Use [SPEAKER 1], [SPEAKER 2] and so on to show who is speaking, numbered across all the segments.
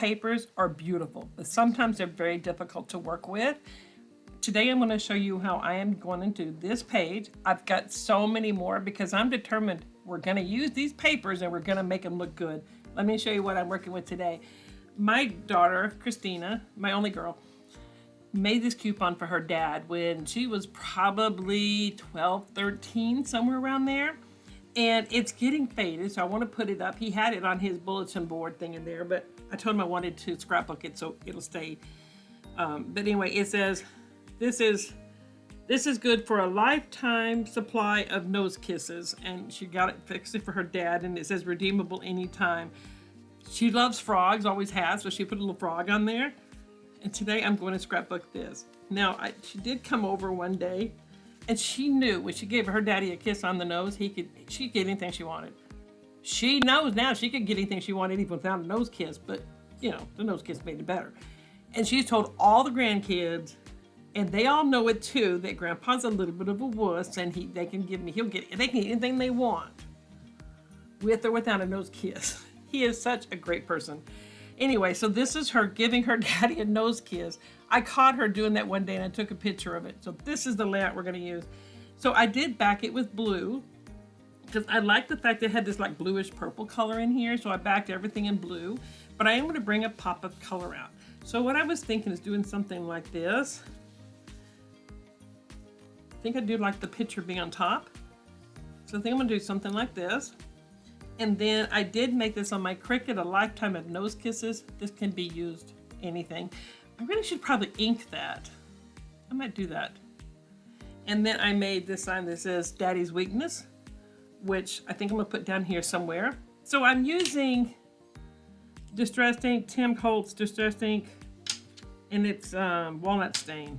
[SPEAKER 1] papers are beautiful, but sometimes they're very difficult to work with. Today I'm going to show you how I am going to do this page. I've got so many more because I'm determined we're going to use these papers and we're going to make them look good. Let me show you what I'm working with today. My daughter, Christina, my only girl, made this coupon for her dad when she was probably 12, 13, somewhere around there. And it's getting faded, so I want to put it up. He had it on his bulletin board thing in there, but I told him I wanted to scrapbook it so it'll stay. But anyway, it says, this is good for a lifetime supply of nose kisses. And she got it fixed for her dad, and it says redeemable anytime. She loves frogs, always has, so she put a little frog on there. And today I'm going to scrapbook this. Now, she did come over one day, and she knew when she gave her daddy a kiss on the nose, she could get anything she wanted. She knows now she could get anything she wanted even without a nose kiss, but you know, the nose kiss made it better. And she's told all the grandkids, and they all know it too, that Grandpa's a little bit of a wuss, and they can get anything they want, with or without a nose kiss. He is such a great person. Anyway, so this is her giving her daddy a nose kiss. I caught her doing that one day and I took a picture of it. So this is the layout we're gonna use. So I did back it with blue because I like the fact that it had this like bluish purple color in here. So I backed everything in blue, but I am gonna bring a pop of color out. So what I was thinking is doing something like this. I think I'd do like the picture being on top. So I think I'm gonna do something like this. And then I did make this on my Cricut, a lifetime of nose kisses. This can be used anything. I really should probably ink that. I might do that. And then I made this sign that says Daddy's Weakness, which I think I'm gonna put down here somewhere. So I'm using distressed ink, Tim Holtz distressed ink, and it's walnut stain.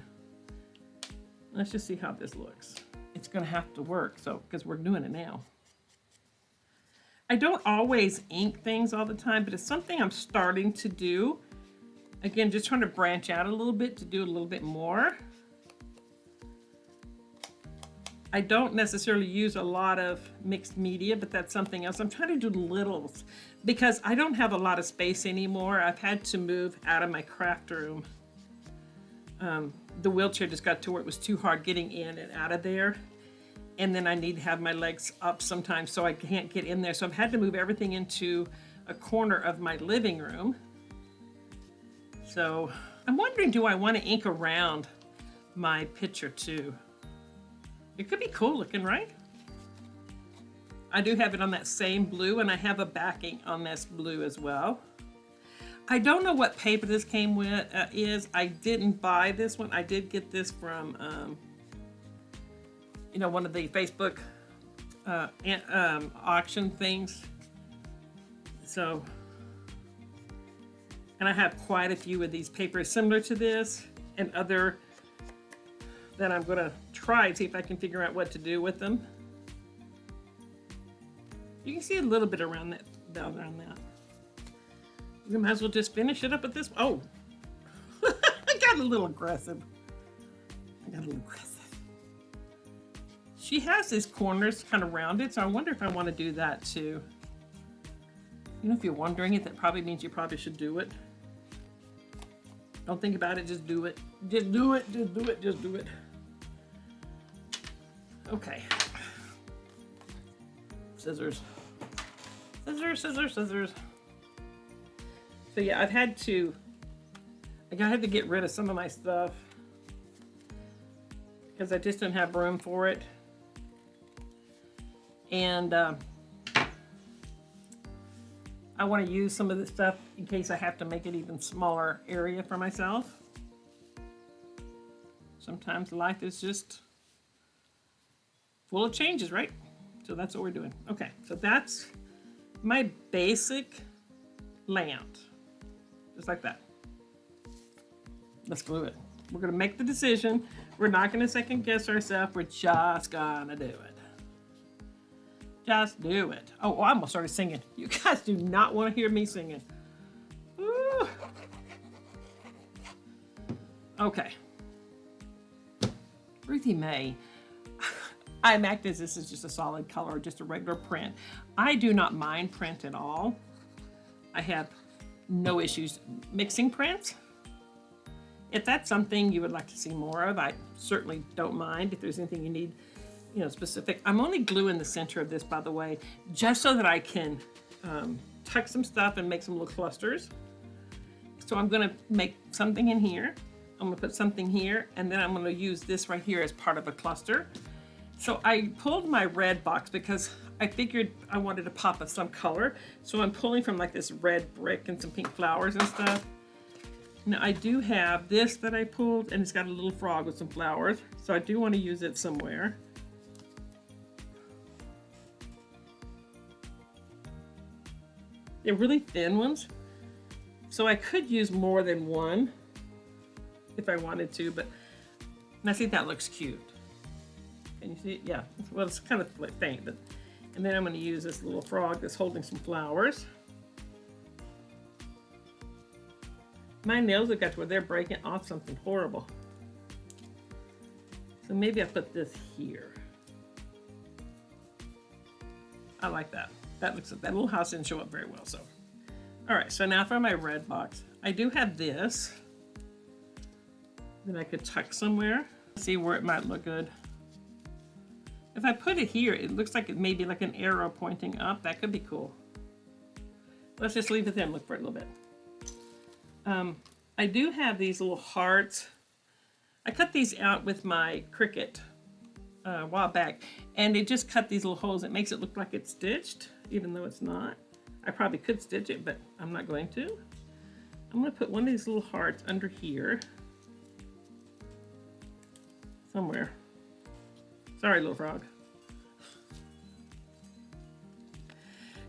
[SPEAKER 1] Let's just see how this looks. It's gonna have to work, so because we're doing it now. I don't always ink things all the time, but it's something I'm starting to do. Again, just trying to branch out a little bit to do a little bit more. I don't necessarily use a lot of mixed media, but that's something else. I'm trying to do littles because I don't have a lot of space anymore. I've had to move out of my craft room. The wheelchair just got to where it was too hard getting in and out of there. And then I need to have my legs up sometimes so I can't get in there. So I've had to move everything into a corner of my living room. So I'm wondering, do I want to ink around my picture too? It could be cool looking, right? I do have it on that same blue, and I have a backing on this blue as well. I don't know what paper this came with is. I didn't buy this one. I did get this from you know, one of the Facebook auction things. So, and I have quite a few of these papers similar to this and other that I'm gonna try and see if I can figure out what to do with them. You can see a little bit around that, down around that. You might as well just finish it up at this. Oh, I got a little aggressive. She has these corners kind of rounded, so I wonder if I want to do that too. You know, if you're wondering it, that probably means you probably should do it. Don't think about it, just do it. Just do it, just do it, just do it. Okay. Scissors. Scissors, scissors, scissors. So yeah, I had to get rid of some of my stuff because I just didn't have room for it. And I want to use some of this stuff in case I have to make it even smaller area for myself. Sometimes life is just full of changes, right? So that's what we're doing. Okay, so that's my basic layout. Just like that. Let's glue it. We're gonna make the decision. We're not gonna second guess ourselves. We're just gonna do it. Just do it. Oh, I almost started singing. You guys do not want to hear me singing. Ooh. Okay. Ruthie Mae. I'm acting as this is just a solid color, just a regular print. I do not mind print at all. I have no issues mixing prints. If that's something you would like to see more of, I certainly don't mind. If there's anything you need, you know, specific. I'm only gluing the center of this, by the way, just so that I can tuck some stuff and make some little clusters. So I'm gonna make something in here. I'm gonna put something here, and then I'm gonna use this right here as part of a cluster. So I pulled my red box because I figured I wanted a pop of some color. So I'm pulling from like this red brick and some pink flowers and stuff. Now I do have this that I pulled, and it's got a little frog with some flowers. So I do want to use it somewhere. They're really thin ones. So I could use more than one if I wanted to, but I think that looks cute. Can you see it? Yeah, well, it's kind of faint, but, and then I'm going to use this little frog that's holding some flowers. My nails have got to where they're breaking off something horrible. So maybe I put this here. I like that. That little house didn't show up very well, so. All right, so now for my red box. I do have this that I could tuck somewhere. See where it might look good. If I put it here, it looks like it may be like an arrow pointing up. That could be cool. Let's just leave it there and look for it a little bit. I do have these little hearts. I cut these out with my Cricut a while back, and it just cut these little holes. It makes it look like it's stitched, even though it's not. I probably could stitch it, but I'm not going to. I'm going to put one of these little hearts under here. Somewhere. Sorry, little frog.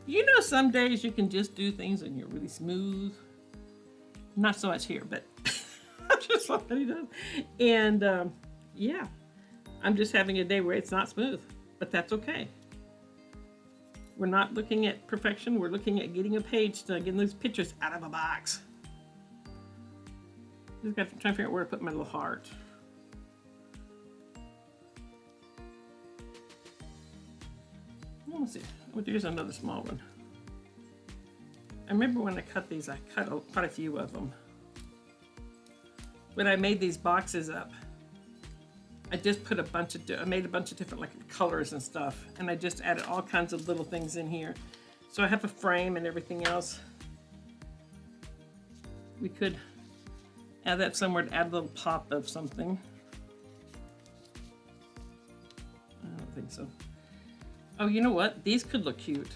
[SPEAKER 1] You know, some days you can just do things and you're really smooth. Not so much here, but just somebody does. And yeah, I'm just having a day where it's not smooth, but that's okay. We're not looking at perfection. We're looking at getting a page done, getting those pictures out of a box. Just got to try to figure out where to put my little heart. Let's see. Oh, there's another small one. I remember when I cut these, I cut quite a few of them. When I made these boxes up, I just put I made a bunch of different like colors and stuff, and I just added all kinds of little things in here. So I have a frame and everything else. We could add that somewhere to add a little pop of something. I don't think so. Oh, you know what? These could look cute.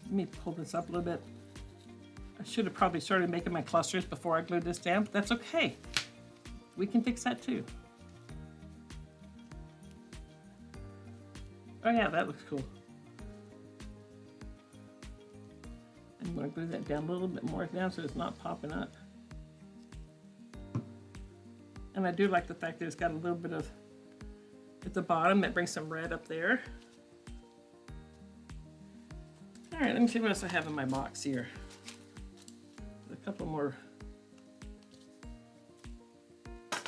[SPEAKER 1] Let me pull this up a little bit. I should have probably started making my clusters before I glued this down, but that's okay. We can fix that too. Oh yeah, that looks cool. I'm going to glue that down a little bit more now so it's not popping up. And I do like the fact that it's got a little bit of, at the bottom, that brings some red up there. All right, let me see what else I have in my box here. A couple more. I'm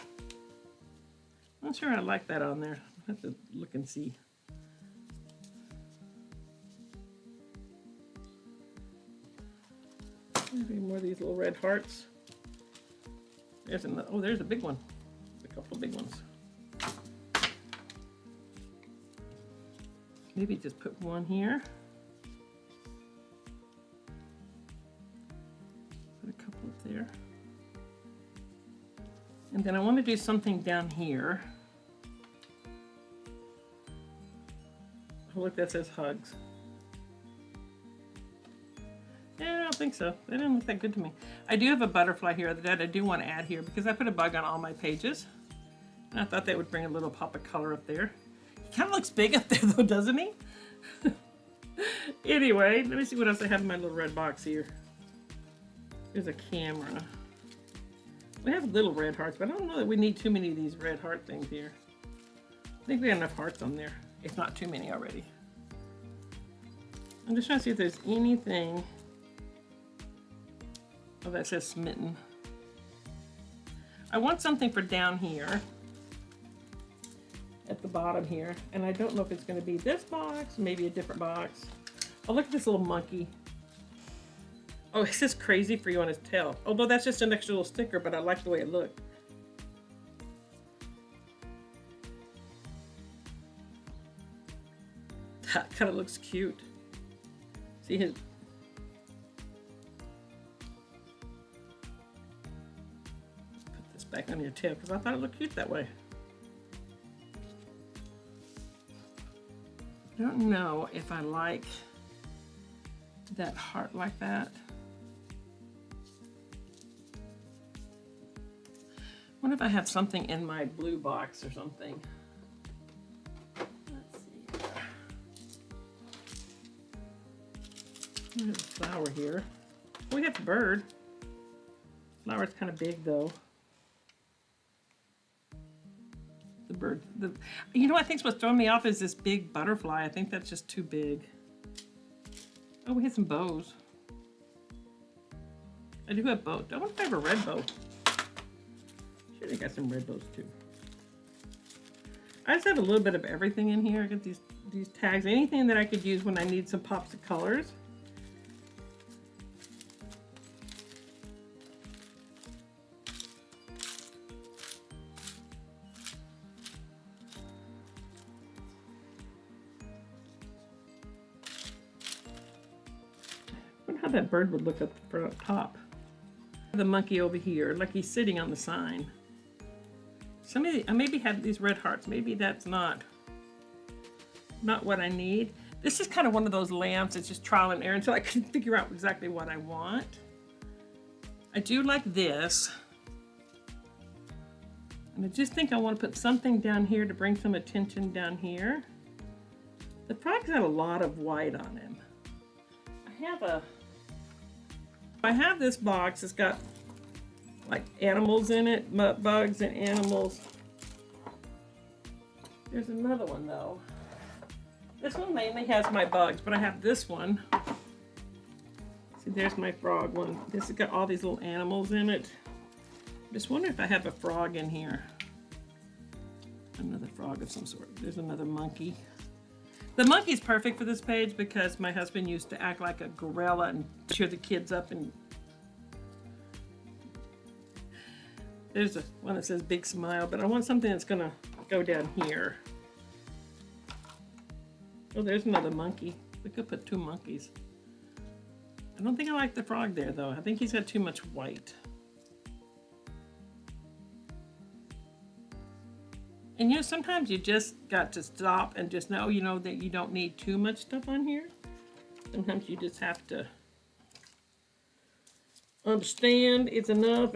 [SPEAKER 1] not sure I like that on there. I'll have to look and see. Maybe more of these little red hearts. There's another, oh, there's a big one. A couple of big ones. Maybe just put one here. Put a couple up there. And then I want to do something down here. Oh, look, that says hugs. Yeah, I don't think so. They didn't look that good to me. I do have a butterfly here that I do want to add here because I put a bug on all my pages. And I thought that would bring a little pop of color up there. He kind of looks big up there though, doesn't he? Anyway, let me see what else I have in my little red box here. There's a camera. We have little red hearts, but I don't know that we need too many of these red heart things here. I think we have enough hearts on there, if not too many already. I'm just trying to see if there's anything. Oh, that says smitten. I want something for down here. at the bottom here. And I don't know if it's going to be this box, maybe a different box. Oh, look at this little monkey. Oh, it says crazy for you on his tail. Although that's just an extra little sticker, but I like the way it looked. That kind of looks cute. See his... Put this back on your tail because I thought it looked cute that way. I don't know if I like that heart like that. I wonder if I have something in my blue box or something. Let's see here. We have a flower here. We have the bird. Flower's kind of big though. The bird. You know what I think's what's throwing me off is this big butterfly. I think that's just too big. Oh, we have some bows. I do have bows. I wonder if I have a red bow. Sure, I got some red bows too. I just have a little bit of everything in here. I got these tags. Anything that I could use when I need some pops of colors. I wonder how that bird would look up top. The monkey over here, like he's sitting on the sign. I maybe have these red hearts. Maybe that's not what I need. This is kind of one of those lamps. It's just trial and error until I can figure out exactly what I want. I do like this. And I just think I want to put something down here to bring some attention down here. The frog's got a lot of white on him. I have this box. It's got like animals in it, bugs and animals. There's another one though. This one mainly has my bugs, but I have this one. See, there's my frog one. This has got all these little animals in it. I'm just wondering if I have a frog in here. Another frog of some sort. There's another monkey. The monkey's perfect for this page because my husband used to act like a gorilla and cheer the kids up. And there's one that says big smile, but I want something that's gonna go down here. Oh, there's another monkey. We could put two monkeys. I don't think I like the frog there though. I think he's got too much white. And you know, sometimes you just got to stop and just know, you know, that you don't need too much stuff on here. Sometimes you just have to understand it's enough.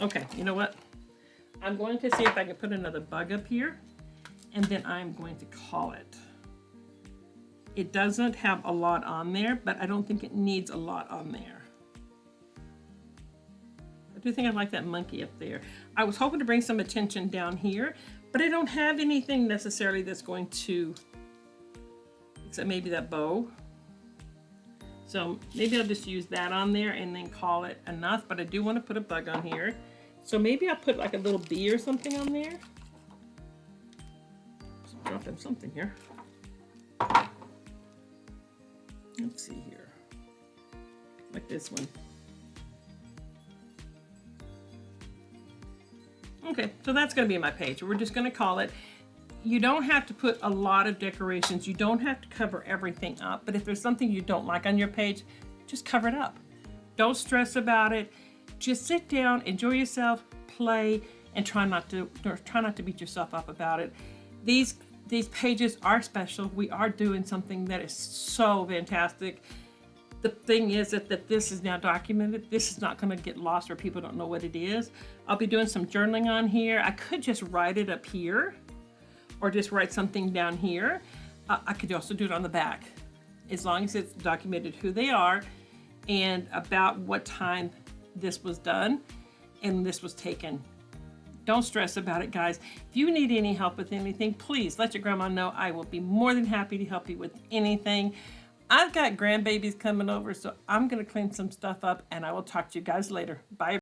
[SPEAKER 1] Okay, you know what? I'm going to see if I can put another bug up here, and then I'm going to call it. It doesn't have a lot on there, but I don't think it needs a lot on there. I do think I like that monkey up there. I was hoping to bring some attention down here, but I don't have anything necessarily that's going to, except maybe that bow. So maybe I'll just use that on there and then call it enough, but I do want to put a bug on here. So maybe I'll put like a little bee or something on there. Just dropping something here. Let's see here. Like this one. Okay, so that's going to be my page. We're just going to call it. You don't have to put a lot of decorations. You don't have to cover everything up. But if there's something you don't like on your page, just cover it up. Don't stress about it. Just sit down, enjoy yourself, play, and try not to beat yourself up about it. These pages are special. We are doing something that is so fantastic. The thing is that this is now documented. This is not going to get lost where people don't know what it is. I'll be doing some journaling on here. I could just write it up here or just write something down here. I could also do it on the back, as long as it's documented who they are and about what time this was done and this was taken. Don't stress about it, guys. If you need any help with anything, please let your grandma know. I will be more than happy to help you with anything. I've got grandbabies coming over, so I'm going to clean some stuff up, and I will talk to you guys later. Bye.